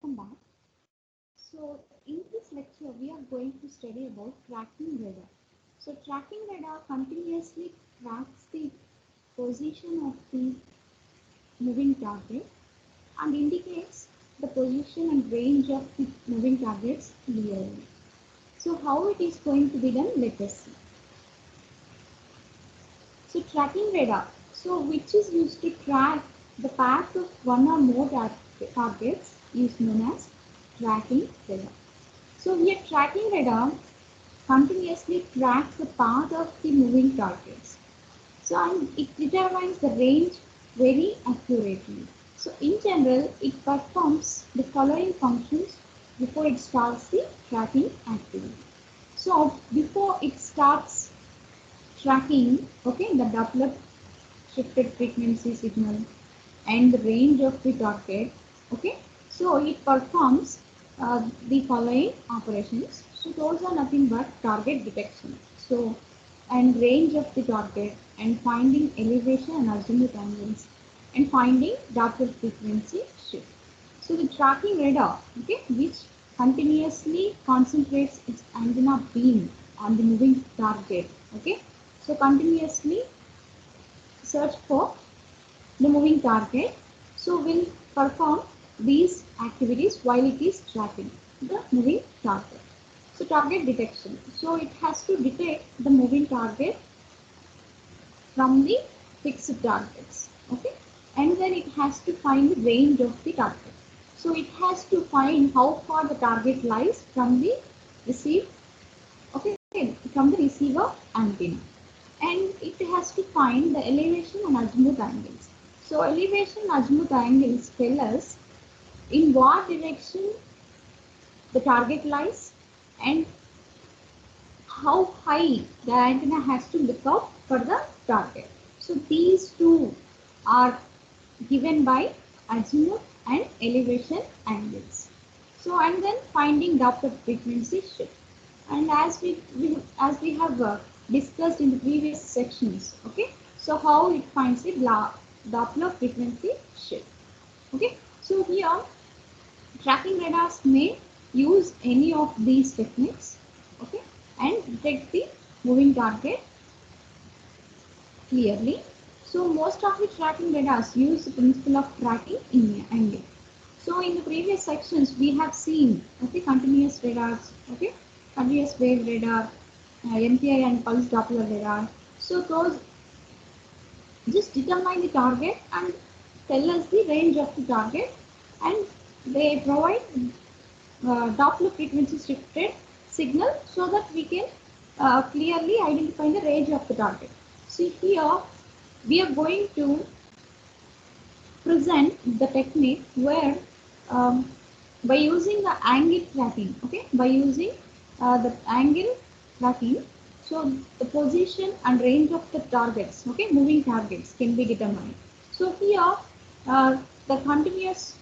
Welcome back. So in this lecture, we are going to study about tracking radar. So tracking radar continuously tracks the position of the moving target and indicates the position and range of the moving targets clearly. So how it is going to be done? Let us see. So tracking radar, so which is used to track the path of one or more targets is known as tracking radar. So here tracking radar continuously tracks the path of the moving targets. So and it determines the range very accurately. So in general, it performs the following functions before it starts the tracking activity. So before it starts tracking, okay, the Doppler shifted frequency signal and the range of the target, okay, so it performs the following operations. So those are nothing but target detection, so and range of the target and finding elevation and azimuth angles and finding Doppler frequency shift. So the tracking radar, okay, which continuously concentrates its antenna beam on the moving target, okay, so continuously search for the moving target, so will perform these activities while it is tracking the moving target. So target detection, so it has to detect the moving target from the fixed targets, okay, and then it has to find the range of the target. So it has to find how far the target lies from the receive, okay, from the receiver antenna, and it has to find the elevation and azimuth angles. So elevation and azimuth angles tell us in what direction the target lies and how high the antenna has to look up for the target. So these two are given by azimuth and elevation angles. So and then finding Doppler frequency shift. And as we have discussed in the previous sections, okay, so how it finds the Doppler frequency shift, okay. So here tracking radars may use any of these techniques, okay, and detect the moving target clearly. So most of the tracking radars use the principle of tracking in angle. So in the previous sections we have seen, okay, continuous radars, okay, continuous wave radar, MPI and pulse Doppler radar. So those just determine the target and tell us the range of the target, and they provide Doppler frequency shifted signal so that we can clearly identify the range of the target. So here we are going to present the technique where by using the angle tracking, okay, by using the angle tracking, so the position and range of the targets, okay, moving targets can be determined. So here the continuous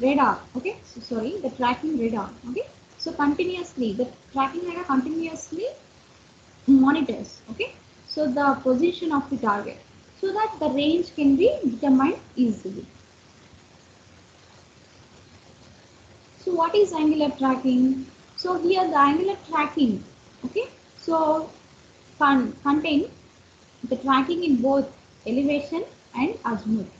radar, okay, so sorry, the tracking radar, okay, so continuously the tracking radar continuously monitors, okay, so the position of the target so that the range can be determined easily. So what is angular tracking? So here the angular tracking, okay, so contain the tracking in both elevation and azimuth,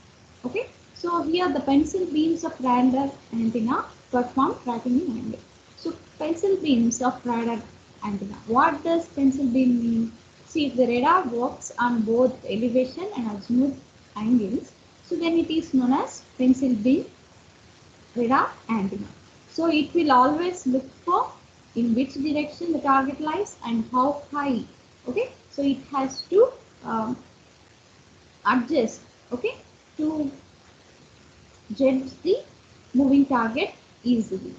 okay. So here the pencil beams of radar antenna perform tracking in angle. So pencil beams of radar antenna. What does pencil beam mean? See, if the radar works on both elevation and azimuth angles, so then it is known as pencil beam radar antenna. So it will always look for in which direction the target lies and how high, okay. So it has to adjust, okay, to judge the moving target easily.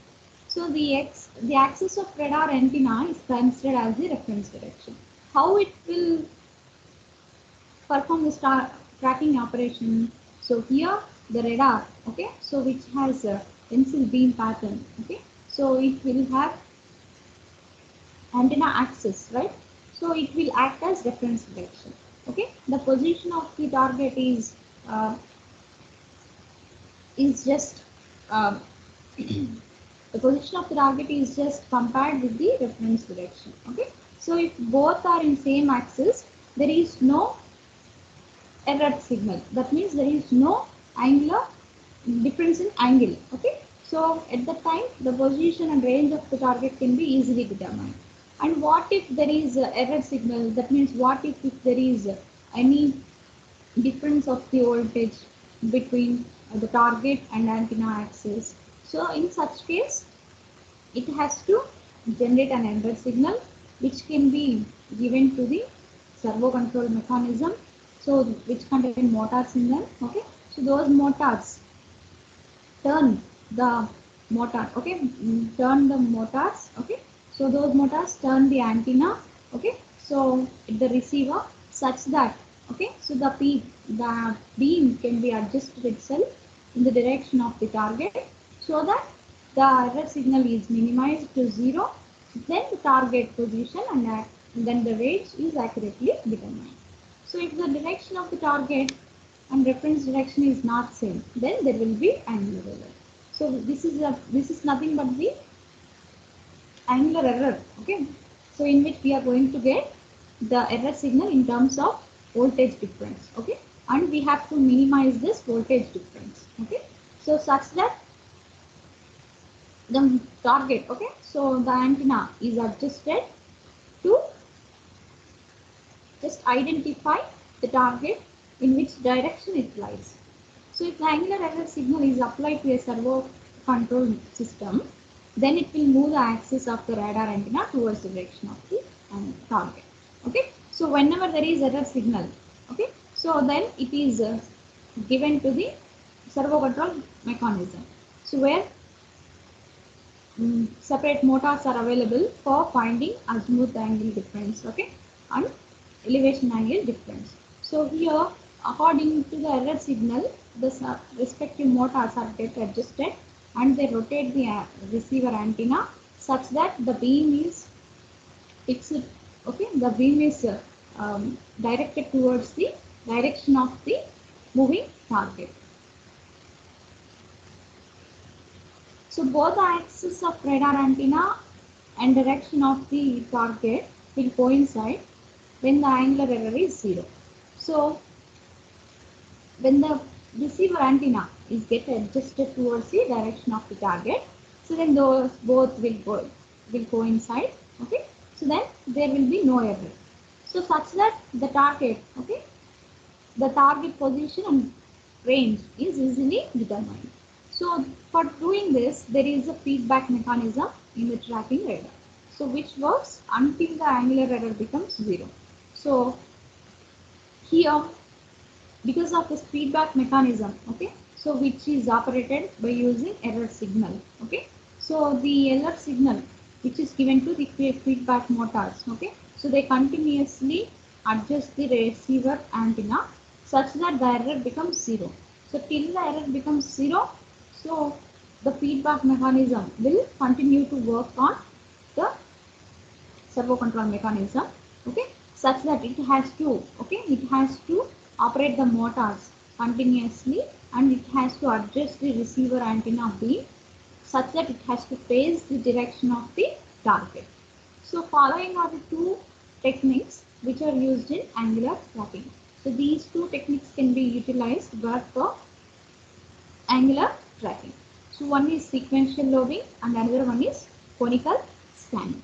So the axis of radar antenna is considered as the reference direction. How it will perform the tracking operation? So here the radar, okay, so which has a pencil beam pattern, okay, so it will have antenna axis, right? So it will act as reference direction, okay. The position of the target is just the position of the target is just compared with the reference direction. Okay, so if both are in same axis, there is no error signal. That means there is no angular difference in angle. Okay, so at that time the position and range of the target can be easily determined. And what if there is error signal? That means what if there is any difference of the voltage between the target and antenna axis? So in such case, it has to generate an error signal which can be given to the servo control mechanism, so which contain motors in them. Okay, so those motors turn the motor, okay, turn the motors, okay, so those motors turn the antenna, okay, so the receiver, such that, okay, so the beam can be adjusted itself in the direction of the target, so that the error signal is minimized to 0, then the target position and then the range is accurately determined. So if the direction of the target and reference direction is not same, then there will be angular error. So this is nothing but the angular error. Okay, so in which we are going to get the error signal in terms of voltage difference. Okay, and we have to minimize this voltage difference. Okay, so such that the target, okay, so the antenna is adjusted to just identify the target in which direction it lies. So if the angular error signal is applied to a servo control system, then it will move the axis of the radar antenna towards the direction of the target. Okay, so whenever there is error signal, okay, so then it is given to the servo control mechanism. So where separate motors are available for finding azimuth angle difference, okay, and elevation angle difference. So here, according to the error signal, the respective motors are get adjusted and they rotate the receiver antenna such that the beam is fixed. Okay, the beam is directed towards the direction of the moving target. So both the axis of radar antenna and direction of the target will coincide when the angular error is 0. So when the receiver antenna is get adjusted towards the direction of the target, so then those both will coincide. Okay, so then there will be no error. So such that the target, okay, the target position and range is easily determined. So for doing this, there is a feedback mechanism in the tracking radar, so which works until the angular error becomes 0. So here, because of this feedback mechanism, okay, so which is operated by using error signal, okay, so the error signal which is given to the feedback motors, okay, so they continuously adjust the receiver antenna such that the error becomes 0. So till the error becomes 0, so the feedback mechanism will continue to work on the servo control mechanism, okay, such that it has to, okay, it has to operate the motors continuously and it has to adjust the receiver antenna beam such that it has to face the direction of the target. So following are the two techniques which are used in angular tracking. So these two techniques can be utilized for angular tracking. So one is sequential lobing and another one is conical scanning.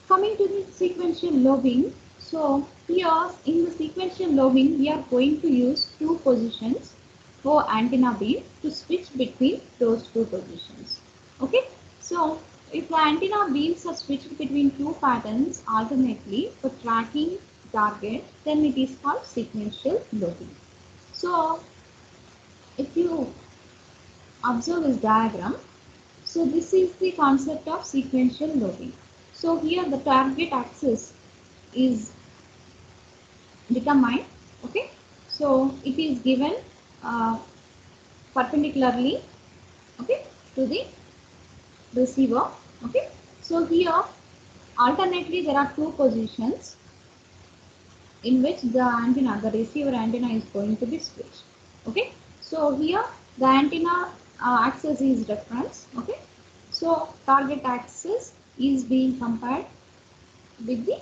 Coming to the sequential lobing, so here in the sequential lobing, we are going to use two positions for antenna beam to switch between those two positions. Okay, so if the antenna beams are switched between two patterns alternately for tracking target, then it is called sequential lobing. So if you observe this diagram, so this is the concept of sequential lobing. So here the target axis is determined, okay, so it is given perpendicularly, okay, to the receiver, okay. So here alternately there are two positions in which the antenna, the receiver antenna is going to be switched, okay. So here The antenna axis is reference. Okay, so target axis is being compared with the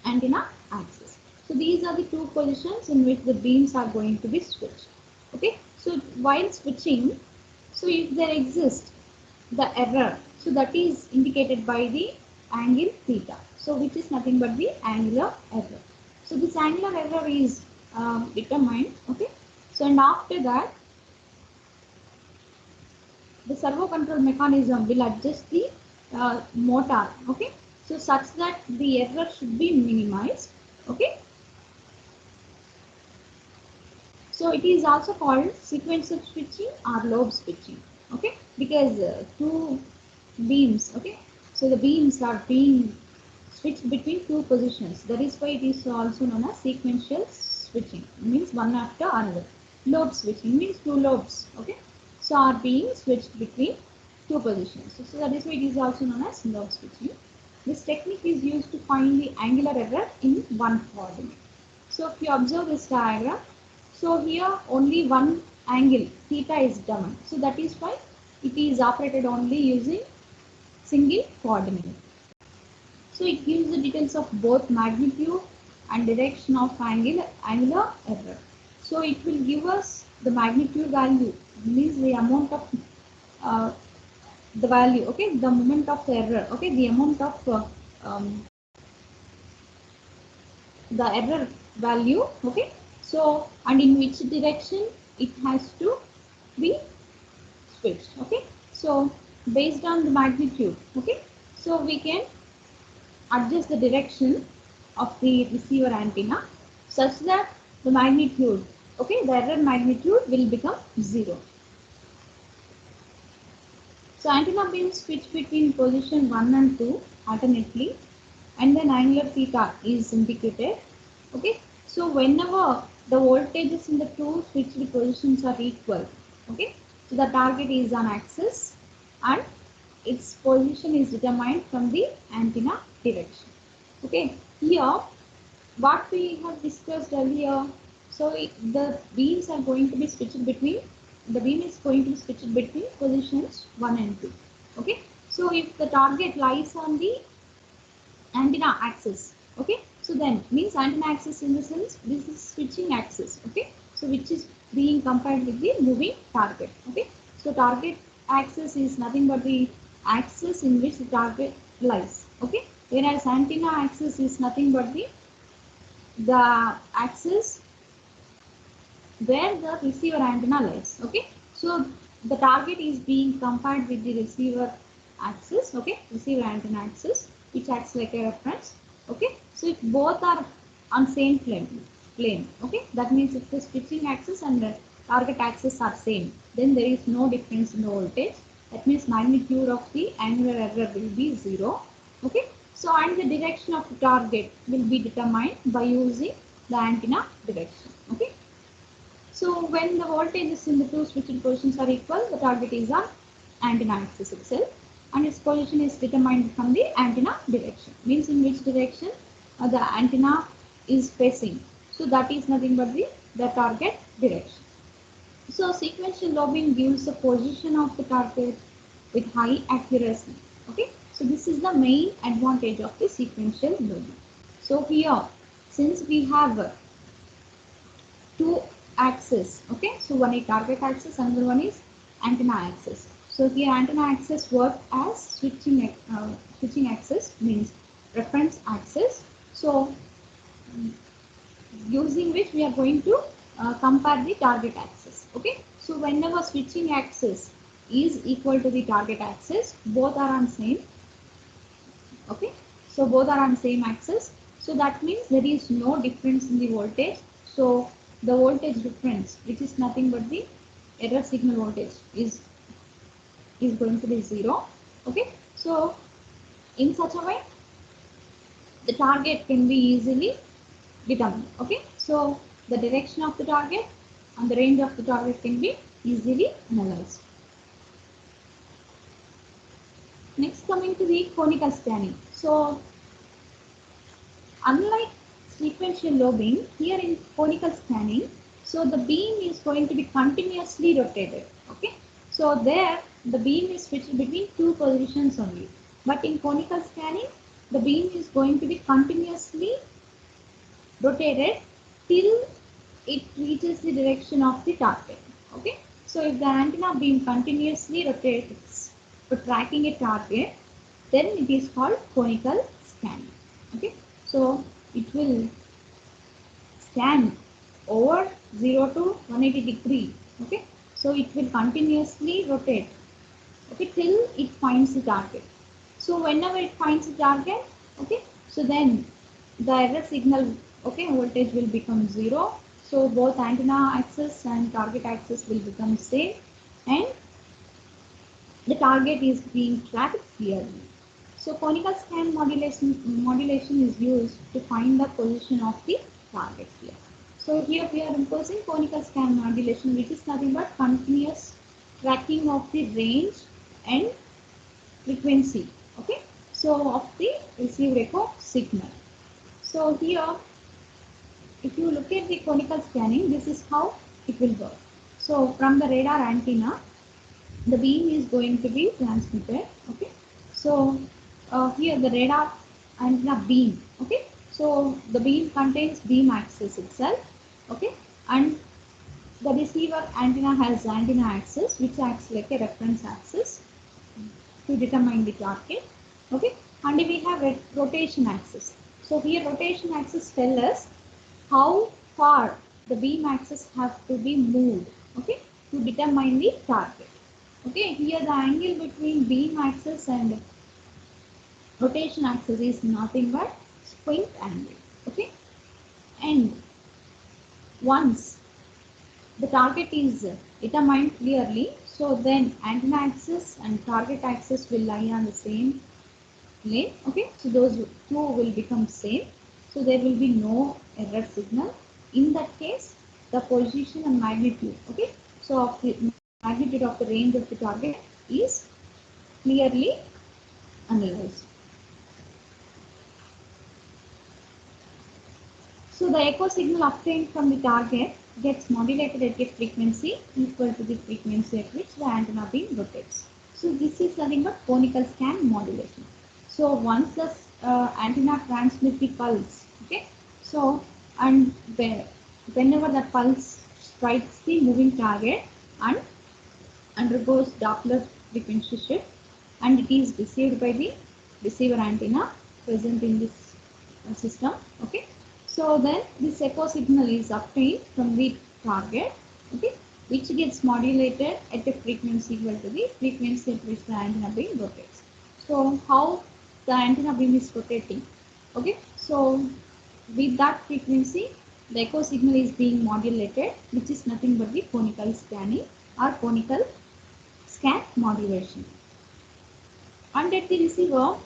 antenna axis. So these are the two positions in which the beams are going to be switched. Okay, so while switching, so if there exists the error, so that is indicated by the angle theta, so which is nothing but the angular error. So this angular error is determined. Okay, so and after that the servo control mechanism will adjust the motor. Okay, so such that the error should be minimized. Okay, so it is also called sequential switching or lobe switching. Okay, because two beams. Okay, so the beams are being switched between two positions. That is why it is also known as sequential switching. It means one after another. Lobe switching means two lobes. Okay, so are being switched between two positions. So that is why it is also known as lobe switching. This technique is used to find the angular error in one coordinate. So if you observe this diagram, so here only one angle theta is determined. So that is why it is operated only using single coordinate. So it gives the details of both magnitude and direction of angular error. So it will give us the magnitude value, means the amount of uh, the value, okay, the moment of the error, okay, the amount of the error value. Okay, so and in which direction it has to be switched. Okay, so based on the magnitude, okay, so we can adjust the direction of the receiver antenna such that the magnitude, okay, the error magnitude will become 0. So antenna beams switch between position 1 and 2 alternately, and then angular theta is indicated. Okay, so whenever the voltages in the two switched positions are equal, okay, so the target is on axis and its position is determined from the antenna direction. Okay, here what we have discussed earlier, so the beams are going to be switched between, the beam is going to be switched between positions 1 and 2. Okay, so if the target lies on the antenna axis, okay, so then means antenna axis in the sense this is switching axis. Okay, so which is being compared with the moving target. Okay, so target axis is nothing but the axis in which the target lies. Okay, whereas antenna axis is nothing but the axis where the receiver antenna lies. Okay, so the target is being compared with the receiver axis. Okay, receiver antenna axis, which acts like a reference. Okay, so if both are on same plane, okay, that means if the switching axis and the target axis are same, then there is no difference in the voltage. That means magnitude of the angular error will be 0. Okay, so and the direction of the target will be determined by using the antenna direction. Okay, so when the voltages in the two switching positions are equal, the target is on antenna axis itself, and its position is determined from the antenna direction. Means in which direction the antenna is facing. So that is nothing but the target direction. So sequential lobing gives the position of the target with high accuracy. Okay, so this is the main advantage of the sequential lobing. So here, since we have two axis, okay, so one is target axis, another one is antenna axis. So here antenna axis work as switching axis, means reference axis. So using which we are going to compare the target axis. Okay, so whenever switching axis is equal to the target axis, both are on same. Okay, so both are on same axis, so that means there is no difference in the voltage. So the voltage difference, which is nothing but the error signal voltage, is going to be 0. Okay, so in such a way the target can be easily determined. Okay, so the direction of the target and the range of the target can be easily analyzed. Next, coming to the conical scanning. So unlike sequential lobing, here in conical scanning, So the beam is going to be continuously rotated. Okay. So there the beam is switched between two positions only. But in conical scanning, the beam is going to be continuously rotated till it reaches the direction of the target. Okay. So if the antenna beam continuously rotates for tracking a target, then it is called conical scanning. Okay. So it will scan over 0 to 180 degree. Okay. So it will continuously rotate, okay, till it finds the target. So whenever it finds the target, okay, so then the error signal, okay, voltage will become 0. So both antenna axis and target axis will become same, and the target is being tracked clearly. So conical scan modulation is used to find the position of the target here. So here we are imposing conical scan modulation, which is nothing but continuous tracking of the range and frequency, okay, so of the received echo signal. So here, if you look at the conical scanning, this is how it will work. So from the radar antenna, the beam is going to be transmitted, okay. So here the radar antenna beam, okay, so the beam contains beam axis itself, okay, and the receiver antenna has antenna axis, which acts like a reference axis to determine the target, okay, and we have a rotation axis. So here rotation axis tell us how far the beam axis have to be moved, okay, to determine the target. Okay, here the angle between beam axis and rotation axis is nothing but squint angle, okay, and once the target is determined clearly, so then antenna axis and target axis will lie on the same plane, okay, so those two will become same, so there will be no error signal. In that case, the position and magnitude, okay, so of the magnitude of the range of the target is clearly analyzed. So the echo signal obtained from the target gets modulated at a frequency equal to the frequency at which the antenna beam rotates. So this is nothing but conical scan modulation. So once the antenna transmits the pulse, okay, so and whenever the pulse strikes the moving target and undergoes Doppler frequency shift, and it is received by the receiver antenna present in this system, okay, so then this echo signal is obtained from the target, okay, which gets modulated at a frequency equal to the frequency at which the antenna beam rotates. So how the antenna beam is rotating, okay, so with that frequency the echo signal is being modulated, which is nothing but the conical scanning or conical scan modulation. And at the receiver,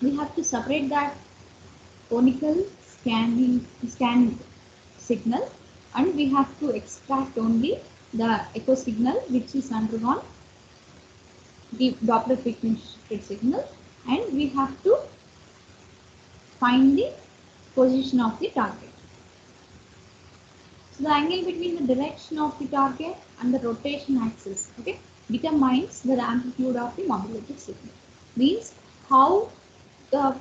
we have to separate that conical scan signal, and we have to extract only the echo signal which is undergone the Doppler frequency shifted signal, and we have to find the position of the target. So the angle between the direction of the target and the rotation axis, okay, determines the amplitude of the modulated signal. Means how the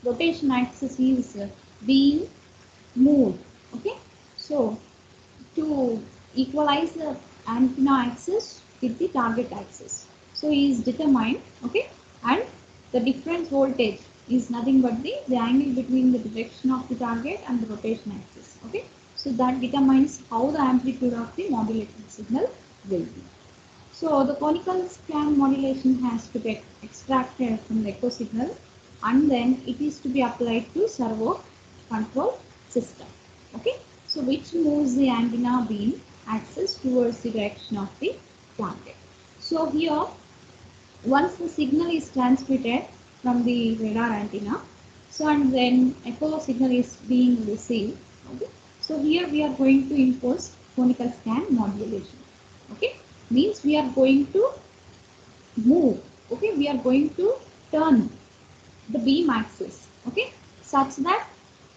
rotation axis is being moved, okay. So to equalize the antenna axis with the target axis, so is determined, okay, and the difference voltage is nothing but the angle between the direction of the target and the rotation axis, okay. So that determines how the amplitude of the modulated signal will be. So the conical scan modulation has to get extracted from the echo signal, and then it is to be applied to servo control system, okay, so which moves the antenna beam axis towards the direction of the target. So here, once the signal is transmitted from the radar antenna, so and then echo signal is being received, okay, so here we are going to impose conical scan modulation, okay, means we are going to move, okay, we are going to turn the beam axis, okay, such that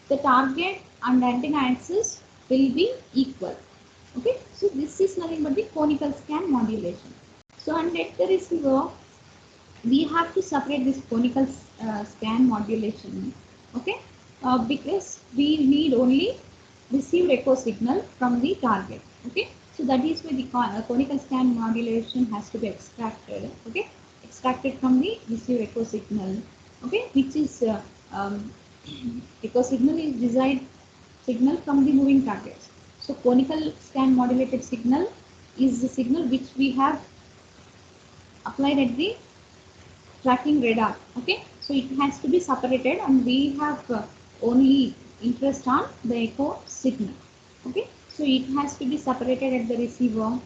the target and antenna axis will be equal. Okay, so this is nothing but the conical scan modulation. So and at the receiver, we have to separate this conical scan modulation. Okay, because we need only received echo signal from the target. Okay, so that is why the conical scan modulation has to be extracted. Okay, extracted from the received echo signal. Okay, which is echo signal is desired signal from the moving targets. So conical scan modulated signal is the signal which we have applied at the tracking radar. Okay, so it has to be separated, and we have only interest on the echo signal. Okay, so it has to be separated at the receiver,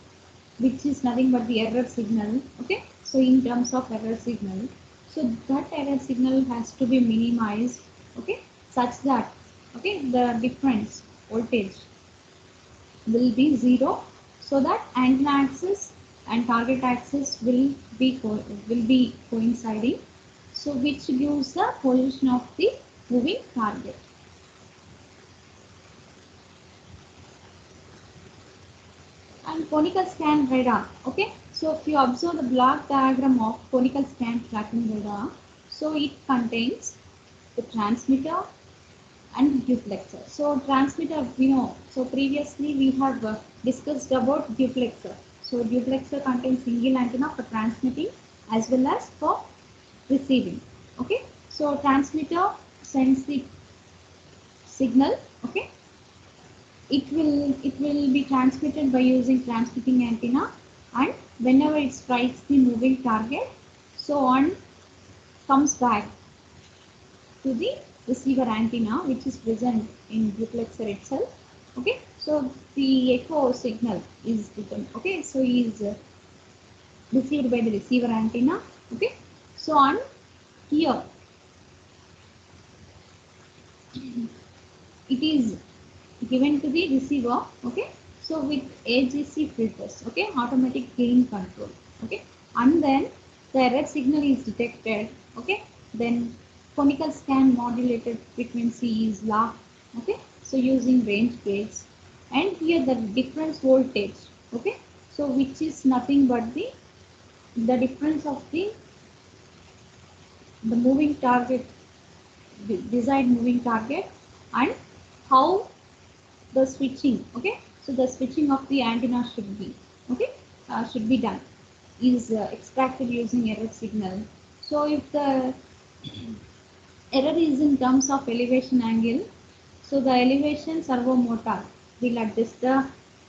which is nothing but the error signal. Okay, so in terms of error signal, so that error signal has to be minimized. Okay, such that okay the difference voltage will be zero, so that antenna axis and target axis will be coinciding, so which gives the position of the moving target. And conical scan radar. Okay, so if you observe the block diagram of conical scan tracking radar, so it contains the transmitter and duplexer. So transmitter we know. So previously we have discussed about duplexer. So duplexer contains single antenna for transmitting as well as for receiving. Okay. So transmitter sends the signal. Okay. It will be transmitted by using transmitting antenna, and whenever it strikes the moving target, so on comes back to the receiver antenna, which is present in duplexer itself. Okay, so the echo signal is written. Okay, so is received by the receiver antenna. Okay, so on here it is given to the receiver. Okay, so with AGC filters. Okay, automatic gain control. Okay, and then the error signal is detected. Okay, then conical scan modulated frequency is locked. Okay, so using range gauge, and here the difference voltage. Okay, so which is nothing but the difference of the moving target, the desired moving target, and how the switching. Okay, so the switching of the antenna should be okay, should be done, is extracted using error signal. So if the error is in terms of elevation angle, so the elevation servo motor will adjust the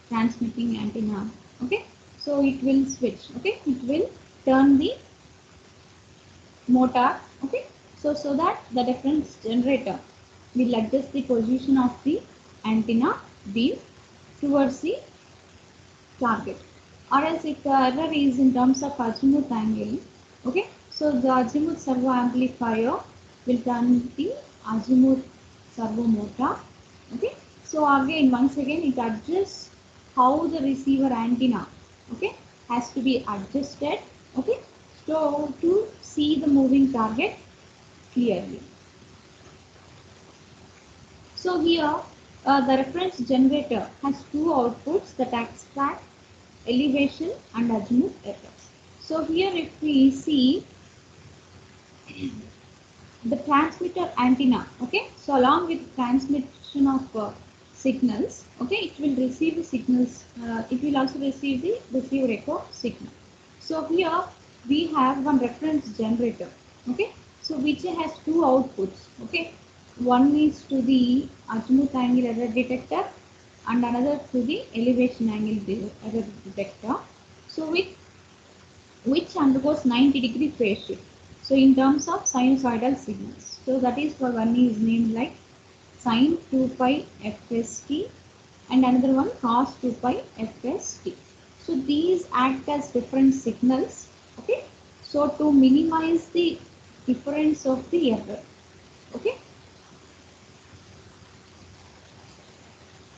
transmitting antenna. Okay, so it will switch. Okay, it will turn the motor. Okay, so that the difference generator will adjust the position of the antenna beam towards the target. Or else if the error is in terms of azimuth angle, okay, so the azimuth servo amplifier will turn the azimuth servo motor. Okay, so again once again it adjusts how the receiver antenna, okay, has to be adjusted. Okay, so to see the moving target clearly. So here the reference generator has two outputs that extract elevation and azimuth errors. So here if we see the transmitter antenna, okay, so along with transmission of signals, okay, it will receive the signals, it will also receive the receiver echo signal. So here we have one reference generator, okay, so which has two outputs. Okay, one is to the azimuth angle error detector and another to the elevation angle error detector, so which undergoes 90-degree phase shift. So in terms of sinusoidal signals, so that is for one is named like sin 2 pi fst and another one cos 2 pi fst. So these act as different signals. Okay, so to minimize the difference of the error. Okay,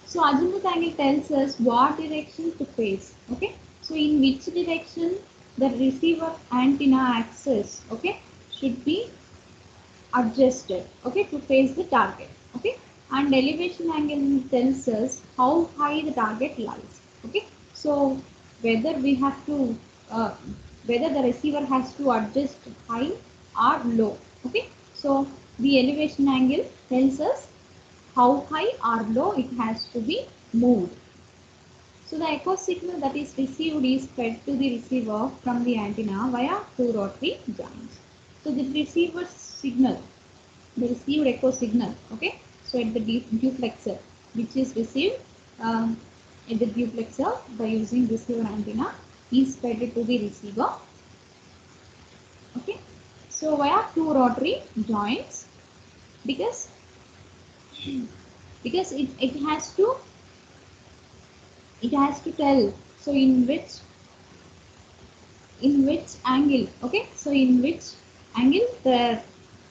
so azimuth angle tells us what direction to face. Okay, so in which direction the receiver antenna axis, okay, should be adjusted, okay, to face the target. Okay, and elevation angle tells us how high the target lies. Okay, so whether we have to whether the receiver has to adjust high or low. Okay, so the elevation angle tells us how high or low it has to be moved. So the echo signal that is received is fed to the receiver from the antenna via two rotary joints. So the receiver signal, the received echo signal, okay, so at the duplexer, which is received at the duplexer by using receiver antenna, is fed to the receiver. Okay, so via two rotary joints, because it has to tell, so in which angle, okay, so in which angle the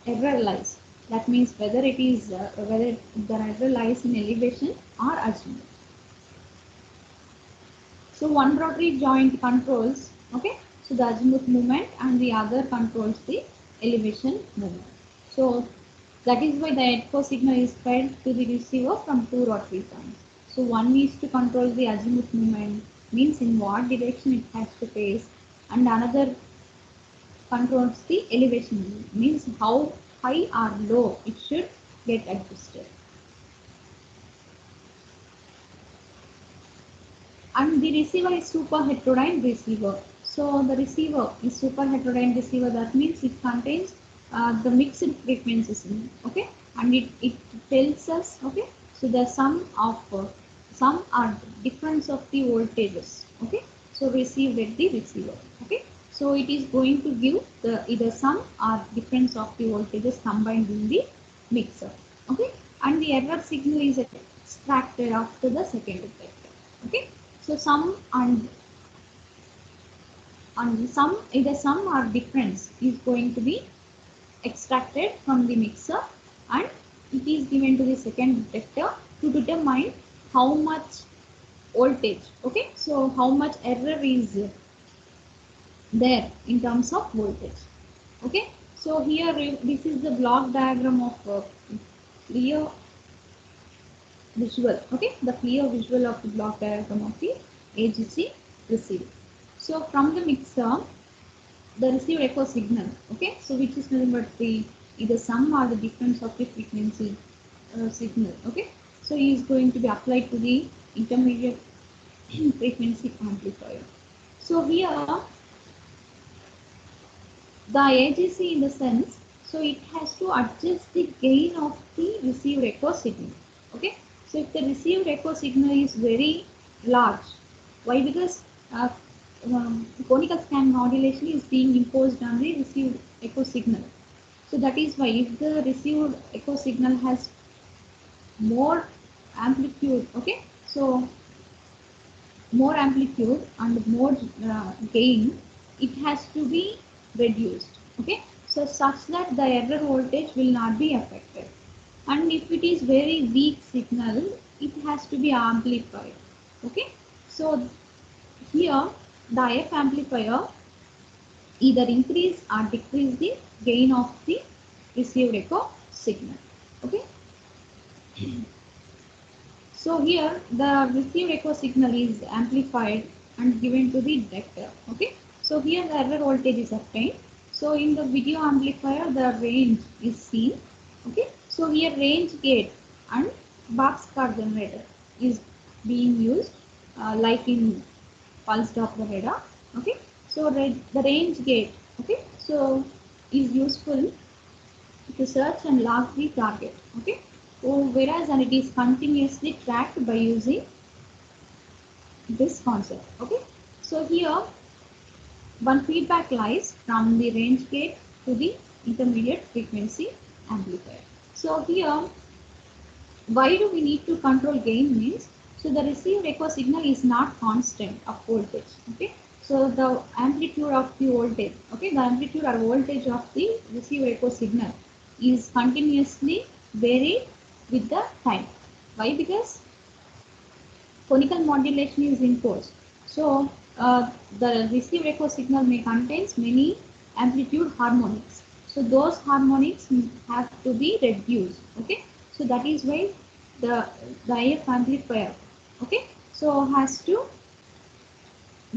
error lies. That means whether it is whether the error lies in elevation or azimuth. So one rotary joint controls, okay, so the azimuth movement, and the other controls the elevation movement. So that is why the echo signal is fed to the receiver from two rotary joints. So one needs to control the azimuth movement, means in what direction it has to face, and another controls the elevation, means how high or low it should get adjusted. And the receiver is super heterodyne receiver. So the receiver is super heterodyne receiver. That means it contains the mixed frequencies in it, okay, and it tells us, okay, so the sum are difference of the voltages, okay, so received at the receiver, okay, so it is going to give the either sum or difference of the voltages combined in the mixer, okay, and the error signal is extracted after the second detector, okay. So sum and sum, either sum or difference is going to be extracted from the mixer, and it is given to the second detector to determine how much voltage, okay, so how much error is there in terms of voltage, okay. So here this is the block diagram of clear visual, okay, the clear visual of the block diagram of the AGC receiver. So from the mixer, the received echo signal, okay, so which is nothing but the either sum or the difference of the frequency signal, okay, so is going to be applied to the intermediate frequency amplifier. So here the AGC, in the sense, so it has to adjust the gain of the received echo signal, okay. So if the received echo signal is very large, why? Because conical scan modulation is being imposed on the received echo signal. So that is why if the received echo signal has more amplitude, okay, so more amplitude and more gain, it has to be reduced, okay, so such that the error voltage will not be affected. And if it is very weak signal, it has to be amplified, okay. So here the IF amplifier either increase or decrease the gain of the received echo signal, okay. So here the received echo signal is amplified and given to the detector, okay. So here the error voltage is obtained. So in the video amplifier the range is seen, okay. So here range gate and boxcar generator is being used like in pulse Doppler radar, okay. So the range gate, okay, so is useful to search and log the target, okay. So whereas and it is continuously tracked by using this concept, okay. So here one feedback lies from the range gate to the intermediate frequency amplifier. So here why do we need to control gain means, so the received echo signal is not constant of voltage, okay. So the amplitude of the voltage, okay, the amplitude or voltage of the received echo signal is continuously varied with the time. Why? Because conical modulation is imposed. So the received echo signal may contains many amplitude harmonics. So those harmonics have to be reduced. Okay. So that is why the IF amplifier, okay, so has to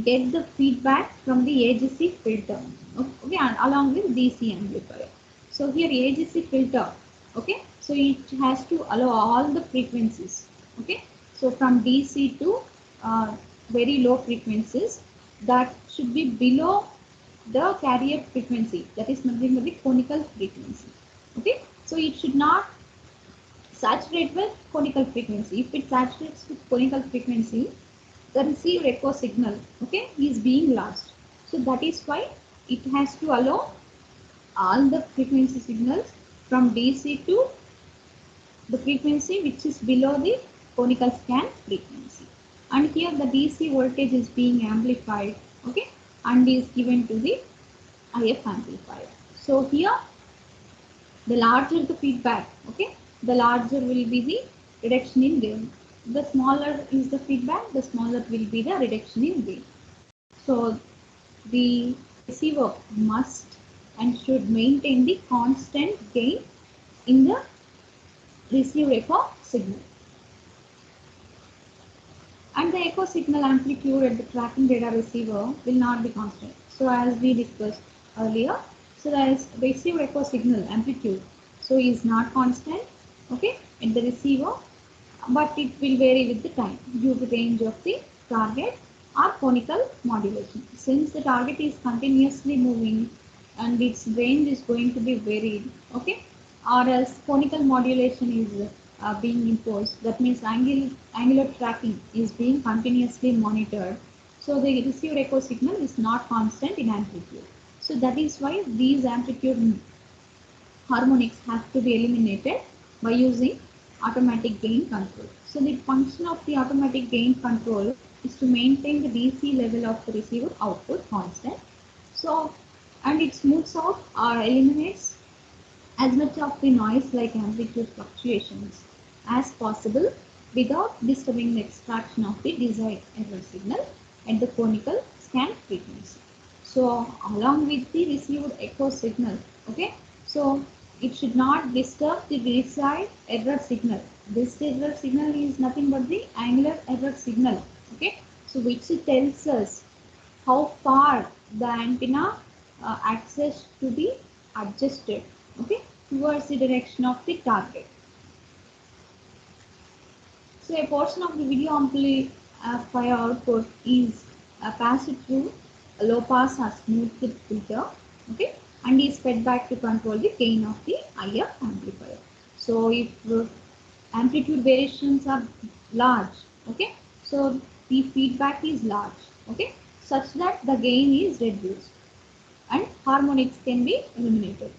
get the feedback from the AGC filter, okay, and along with DC amplifier. So here AGC filter, okay, so it has to allow all the frequencies, okay, so from DC to very low frequencies that should be below the carrier frequency, that is nothing but the conical frequency, okay. So it should not saturate with conical frequency. If it saturates with conical frequency, the received echo signal, okay, is being lost. So that is why it has to allow all the frequency signals from DC to the frequency which is below the conical scan frequency. And here the DC voltage is being amplified, okay, and is given to the IF amplifier. So here the larger the feedback, okay, the larger will be the reduction in gain. The smaller is the feedback, the smaller will be the reduction in gain. So the receiver must and should maintain the constant gain in the received echo signal. And the echo signal amplitude at the tracking data receiver will not be constant. So as we discussed earlier, so the received echo signal amplitude so is not constant, okay, at the receiver, but it will vary with the time due to range of the target or conical modulation. Since the target is continuously moving and its range is going to be varied, okay, or else conical modulation is being imposed, that means angular tracking is being continuously monitored. So the received echo signal is not constant in amplitude. So that is why these amplitude harmonics have to be eliminated by using automatic gain control. So the function of the automatic gain control is to maintain the DC level of the receiver output constant. So, and it smooths out or eliminates as much of the noise like amplitude fluctuations as possible without disturbing the extraction of the desired error signal at the conical scan frequency. So along with the received echo signal, okay, so it should not disturb the desired error signal. This error signal is nothing but the angular error signal, okay, so which tells us how far the antenna axis to be adjusted, okay, towards the direction of the target. So a portion of the video amplifier output is passed through a low pass or smooth filter, okay, and is fed back to control the gain of the IF amplifier. So if amplitude variations are large, okay, so the feedback is large, okay, such that the gain is reduced and harmonics can be eliminated.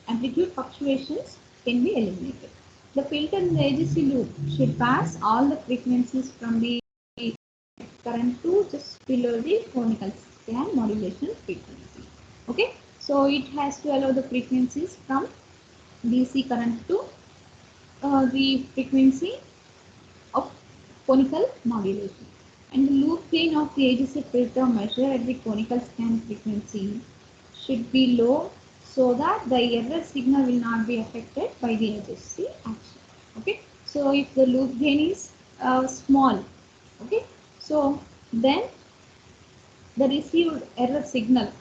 Amplitude fluctuations can be eliminated. The filter in the AGC loop should pass all the frequencies from the current to just below the conical scan modulation frequency. Okay, so it has to allow the frequencies from DC current to the frequency of conical modulation. And the loop gain of the AGC filter measured at the conical scan frequency should be low so that the error signal will not be affected by the AGC action. Okay, so if the loop gain is small, okay, so then the received error signal,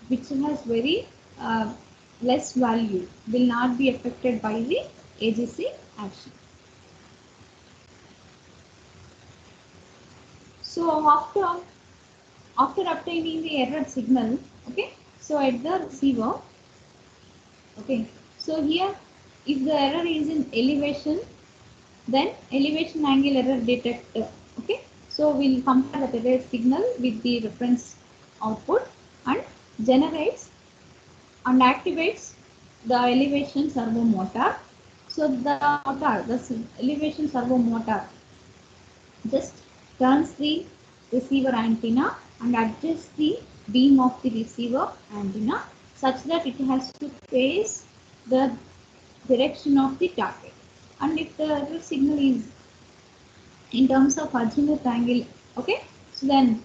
which has very less value, will not be affected by the AGC action. So after obtaining the error signal, okay, so at the receiver, okay, so here if the error is in elevation, then elevation angle error detector, okay, so we'll compare the error signal with the reference output and generates and activates the elevation servo motor. So the motor, the elevation servo motor just turns the receiver antenna and adjusts the beam of the receiver antenna such that it has to face the direction of the target. And if the error signal is in terms of azimuth angle, okay, so then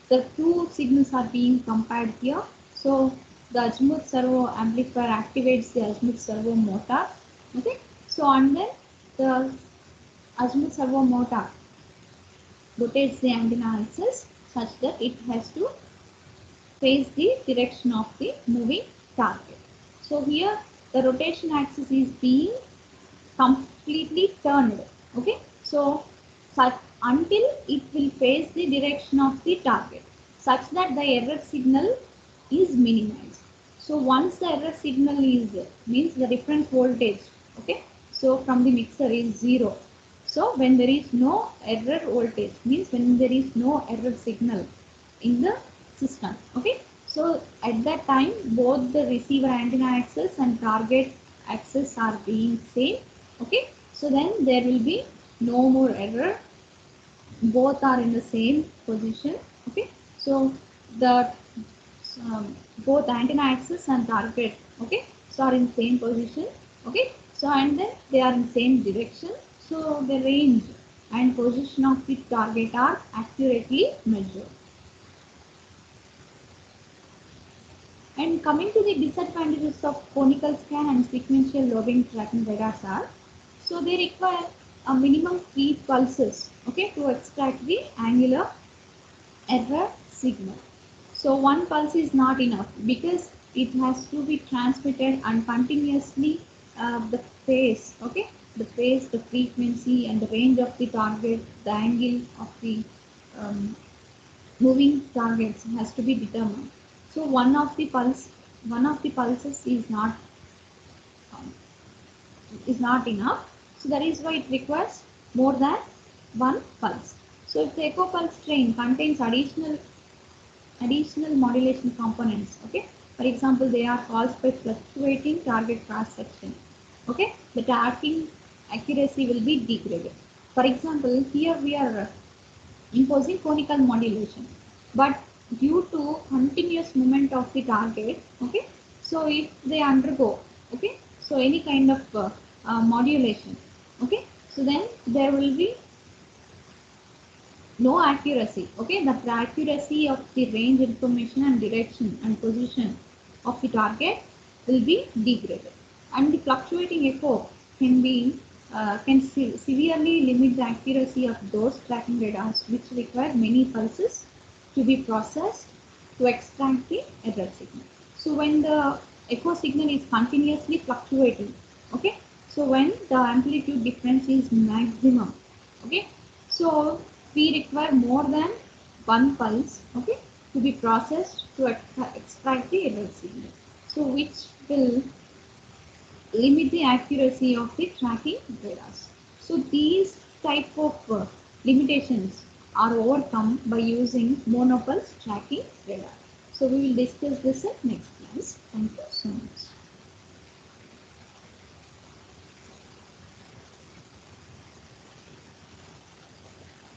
the two signals are being compared here. So the azimuth servo amplifier activates the azimuth servo motor, okay, so and then the azimuth servo motor rotates the antenna axis such that it has to face the direction of the moving target. So here the rotation axis is being completely turned. Okay, so until it will face the direction of the target such that the error signal is minimized. So once the error signal is means the reference voltage, okay, so from the mixer is 0. So when there is no error voltage means when there is no error signal in the system, okay, so at that time both the receiver antenna axis and target axis are being same, okay, so then there will be no more error, both are in the same position, okay, so the both antenna axis and target, okay, so are in same position, okay, so and then they are in same direction, so the range and position of the target are accurately measured. And coming to the disadvantages of conical scan and sequential lobing tracking radars are, so they require a minimum 3 pulses, okay, to extract the angular error signal. So one pulse is not enough because it has to be transmitted and continuously the phase, okay, the phase, the frequency and the range of the target, the angle of the moving targets has to be determined. So one of the pulses um, is not enough. So that is why it requires more than one pulse. So if the echo pulse train contains additional modulation components, okay, for example they are caused by fluctuating target cross section, okay, the tracking accuracy will be degraded. For example, here we are imposing conical modulation, but due to continuous movement of the target, okay, so if they undergo, okay, so any kind of modulation, okay, so then there will be no accuracy, okay, the accuracy of the range information and direction and position of the target will be degraded, and the fluctuating echo can severely limit the accuracy of those tracking radars which require many pulses to be processed to extract the error signal. So when the echo signal is continuously fluctuating, okay, so when the amplitude difference is maximum, okay, so we require more than one pulse, okay, to be processed to extract the error signal, so which will limit the accuracy of the tracking radars. So these type of limitations are overcome by using monopulse tracking radar. So we will discuss this in next class. Thank you so much.